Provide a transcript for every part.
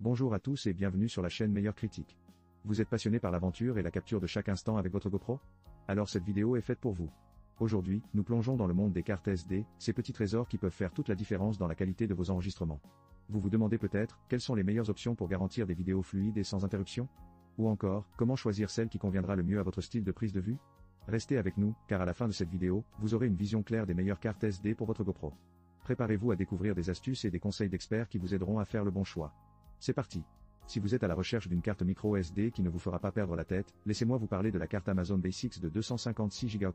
Bonjour à tous et bienvenue sur la chaîne Meilleur Critique. Vous êtes passionné par l'aventure et la capture de chaque instant avec votre GoPro? Alors cette vidéo est faite pour vous. Aujourd'hui, nous plongeons dans le monde des cartes SD, ces petits trésors qui peuvent faire toute la différence dans la qualité de vos enregistrements. Vous vous demandez peut-être, quelles sont les meilleures options pour garantir des vidéos fluides et sans interruption? Ou encore, comment choisir celle qui conviendra le mieux à votre style de prise de vue? Restez avec nous, car à la fin de cette vidéo, vous aurez une vision claire des meilleures cartes SD pour votre GoPro. Préparez-vous à découvrir des astuces et des conseils d'experts qui vous aideront à faire le bon choix. C'est parti. Si vous êtes à la recherche d'une carte micro SD qui ne vous fera pas perdre la tête, laissez-moi vous parler de la carte Amazon Basics de 256 Go.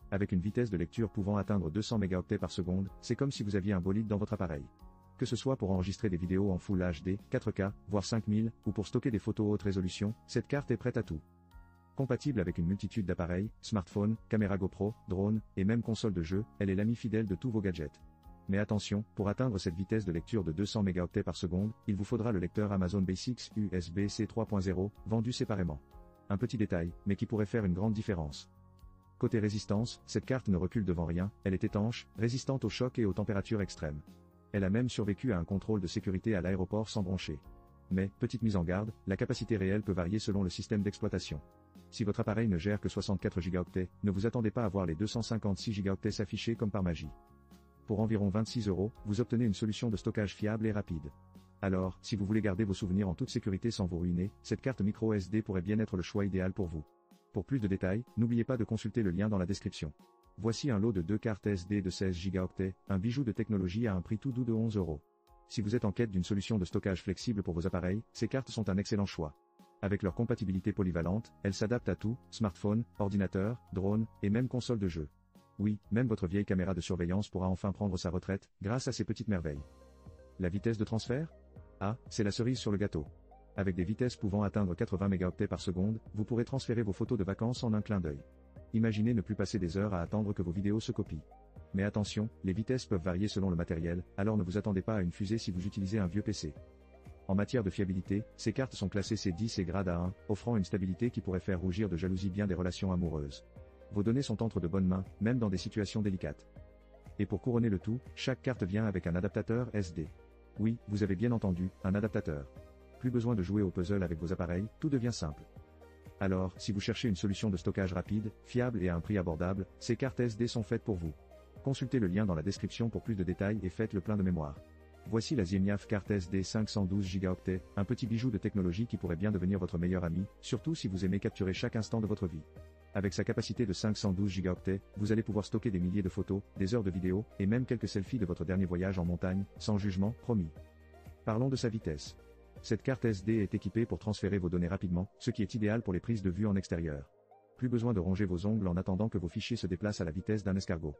Avec une vitesse de lecture pouvant atteindre 200 mégaoctets par seconde, c'est comme si vous aviez un bolide dans votre appareil. Que ce soit pour enregistrer des vidéos en Full HD, 4K, voire 5000, ou pour stocker des photos haute résolution, cette carte est prête à tout. Compatible avec une multitude d'appareils, smartphones, caméra GoPro, drones, et même console de jeu, elle est l'ami fidèle de tous vos gadgets. Mais attention, pour atteindre cette vitesse de lecture de 200 mégaoctets par seconde, il vous faudra le lecteur Amazon Basics USB-C 3.0, vendu séparément. Un petit détail, mais qui pourrait faire une grande différence. Côté résistance, cette carte ne recule devant rien, elle est étanche, résistante aux chocs et aux températures extrêmes. Elle a même survécu à un contrôle de sécurité à l'aéroport sans broncher. Mais, petite mise en garde, la capacité réelle peut varier selon le système d'exploitation. Si votre appareil ne gère que 64 gigaoctets, ne vous attendez pas à voir les 256 gigaoctets s'afficher comme par magie. Pour environ 26 €, vous obtenez une solution de stockage fiable et rapide. Alors, si vous voulez garder vos souvenirs en toute sécurité sans vous ruiner, cette carte micro SD pourrait bien être le choix idéal pour vous. Pour plus de détails, n'oubliez pas de consulter le lien dans la description. Voici un lot de 2 cartes SD de 16 gigaoctets, un bijou de technologie à un prix tout doux de 11 €. Si vous êtes en quête d'une solution de stockage flexible pour vos appareils, ces cartes sont un excellent choix. Avec leur compatibilité polyvalente, elles s'adaptent à tout, smartphone, ordinateur, drone, et même console de jeu. Oui, même votre vieille caméra de surveillance pourra enfin prendre sa retraite, grâce à ces petites merveilles. La vitesse de transfert? Ah, c'est la cerise sur le gâteau. Avec des vitesses pouvant atteindre 80 mégaoctets par seconde, vous pourrez transférer vos photos de vacances en un clin d'œil. Imaginez ne plus passer des heures à attendre que vos vidéos se copient. Mais attention, les vitesses peuvent varier selon le matériel, alors ne vous attendez pas à une fusée si vous utilisez un vieux PC. En matière de fiabilité, ces cartes sont classées C10 et grade A1, offrant une stabilité qui pourrait faire rougir de jalousie bien des relations amoureuses. Vos données sont entre de bonnes mains, même dans des situations délicates. Et pour couronner le tout, chaque carte vient avec un adaptateur SD. Oui, vous avez bien entendu, un adaptateur. Plus besoin de jouer au puzzle avec vos appareils, tout devient simple. Alors, si vous cherchez une solution de stockage rapide, fiable et à un prix abordable, ces cartes SD sont faites pour vous. Consultez le lien dans la description pour plus de détails et faites le plein de mémoire. Voici la Ziemniaf carte SD 512 Go, un petit bijou de technologie qui pourrait bien devenir votre meilleur ami, surtout si vous aimez capturer chaque instant de votre vie. Avec sa capacité de 512 Go, vous allez pouvoir stocker des milliers de photos, des heures de vidéos, et même quelques selfies de votre dernier voyage en montagne, sans jugement, promis. Parlons de sa vitesse. Cette carte SD est équipée pour transférer vos données rapidement, ce qui est idéal pour les prises de vue en extérieur. Plus besoin de ronger vos ongles en attendant que vos fichiers se déplacent à la vitesse d'un escargot.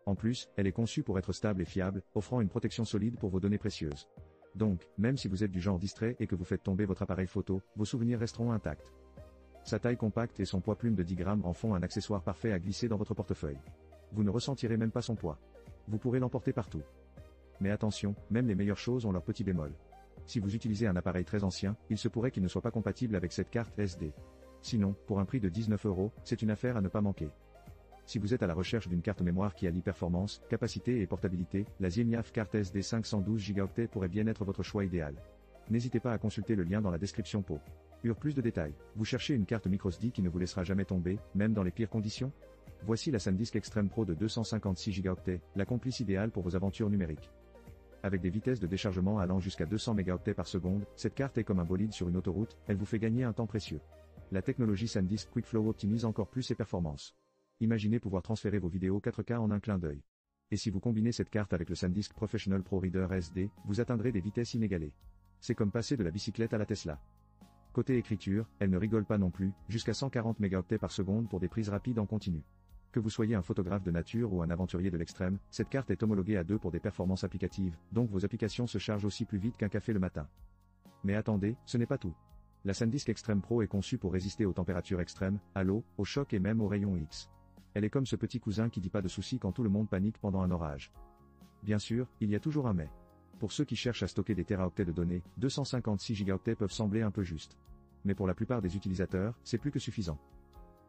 En plus, elle est conçue pour être stable et fiable, offrant une protection solide pour vos données précieuses. Donc, même si vous êtes du genre distrait et que vous faites tomber votre appareil photo, vos souvenirs resteront intacts. Sa taille compacte et son poids plume de 10 grammes en font un accessoire parfait à glisser dans votre portefeuille. Vous ne ressentirez même pas son poids. Vous pourrez l'emporter partout. Mais attention, même les meilleures choses ont leur petit bémol. Si vous utilisez un appareil très ancien, il se pourrait qu'il ne soit pas compatible avec cette carte SD. Sinon, pour un prix de 19 €, c'est une affaire à ne pas manquer. Si vous êtes à la recherche d'une carte mémoire qui allie performance, capacité et portabilité, la Ziemniaf carte SD 512 Go pourrait bien être votre choix idéal. N'hésitez pas à consulter le lien dans la description pour plus de détails. Vous cherchez une carte microSD qui ne vous laissera jamais tomber, même dans les pires conditions? Voici la SanDisk Extreme Pro de 256 Go, la complice idéale pour vos aventures numériques. Avec des vitesses de déchargement allant jusqu'à 200 mégaoctets par seconde, cette carte est comme un bolide sur une autoroute, elle vous fait gagner un temps précieux. La technologie SanDisk QuickFlow optimise encore plus ses performances. Imaginez pouvoir transférer vos vidéos 4K en un clin d'œil. Et si vous combinez cette carte avec le SanDisk Professional Pro Reader SD, vous atteindrez des vitesses inégalées. C'est comme passer de la bicyclette à la Tesla. Côté écriture, elle ne rigole pas non plus, jusqu'à 140 mégaoctets par seconde pour des prises rapides en continu. Que vous soyez un photographe de nature ou un aventurier de l'extrême, cette carte est homologuée à 2 pour des performances applicatives, donc vos applications se chargent aussi plus vite qu'un café le matin. Mais attendez, ce n'est pas tout. La SanDisk Extreme Pro est conçue pour résister aux températures extrêmes, à l'eau, aux chocs et même aux rayons X. Elle est comme ce petit cousin qui dit pas de soucis quand tout le monde panique pendant un orage. Bien sûr, il y a toujours un mais. Pour ceux qui cherchent à stocker des téraoctets de données, 256 Go peuvent sembler un peu justes. Mais pour la plupart des utilisateurs, c'est plus que suffisant.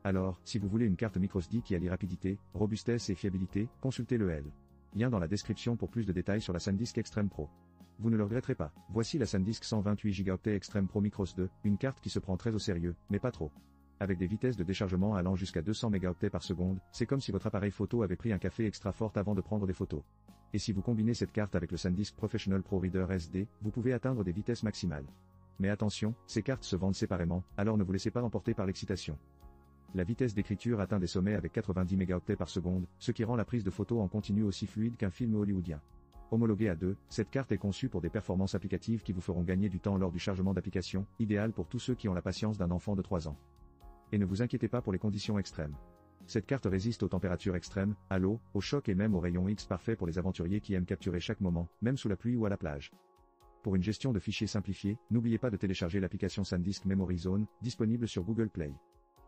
Alors, si vous voulez une carte microSD qui allie rapidité, robustesse et fiabilité, consultez le L. Lien dans la description pour plus de détails sur la SanDisk Extreme Pro. Vous ne le regretterez pas. Voici la SanDisk 128 Go Extreme Pro Micros 2, une carte qui se prend très au sérieux, mais pas trop. Avec des vitesses de déchargement allant jusqu'à 200 mégaoctets par seconde, c'est comme si votre appareil photo avait pris un café extra fort avant de prendre des photos. Et si vous combinez cette carte avec le SanDisk Professional Pro Reader SD, vous pouvez atteindre des vitesses maximales. Mais attention, ces cartes se vendent séparément, alors ne vous laissez pas emporter par l'excitation. La vitesse d'écriture atteint des sommets avec 90 mégaoctets par seconde, ce qui rend la prise de photo en continu aussi fluide qu'un film hollywoodien. Homologuée à 2, cette carte est conçue pour des performances applicatives qui vous feront gagner du temps lors du chargement d'application, idéal pour tous ceux qui ont la patience d'un enfant de 3 ans. Et ne vous inquiétez pas pour les conditions extrêmes. Cette carte résiste aux températures extrêmes, à l'eau, au choc et même aux rayons X, parfait pour les aventuriers qui aiment capturer chaque moment, même sous la pluie ou à la plage. Pour une gestion de fichiers simplifiée, n'oubliez pas de télécharger l'application SanDisk Memory Zone, disponible sur Google Play.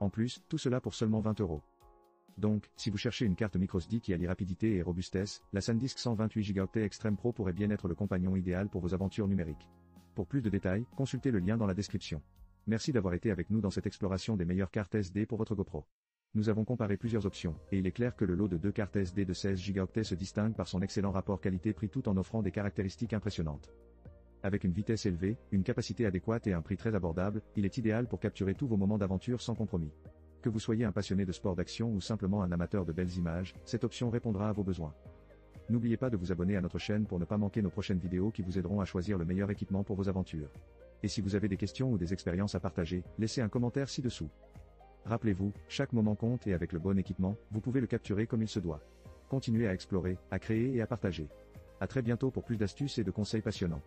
En plus, tout cela pour seulement 20 €. Donc, si vous cherchez une carte microSD qui allie rapidité et robustesse, la SanDisk 128 Go Extreme Pro pourrait bien être le compagnon idéal pour vos aventures numériques. Pour plus de détails, consultez le lien dans la description. Merci d'avoir été avec nous dans cette exploration des meilleures cartes SD pour votre GoPro. Nous avons comparé plusieurs options, et il est clair que le lot de 2 cartes SD de 16 Go se distingue par son excellent rapport qualité-prix tout en offrant des caractéristiques impressionnantes. Avec une vitesse élevée, une capacité adéquate et un prix très abordable, il est idéal pour capturer tous vos moments d'aventure sans compromis. Que vous soyez un passionné de sport d'action ou simplement un amateur de belles images, cette option répondra à vos besoins. N'oubliez pas de vous abonner à notre chaîne pour ne pas manquer nos prochaines vidéos qui vous aideront à choisir le meilleur équipement pour vos aventures. Et si vous avez des questions ou des expériences à partager, laissez un commentaire ci-dessous. Rappelez-vous, chaque moment compte et avec le bon équipement, vous pouvez le capturer comme il se doit. Continuez à explorer, à créer et à partager. À très bientôt pour plus d'astuces et de conseils passionnants.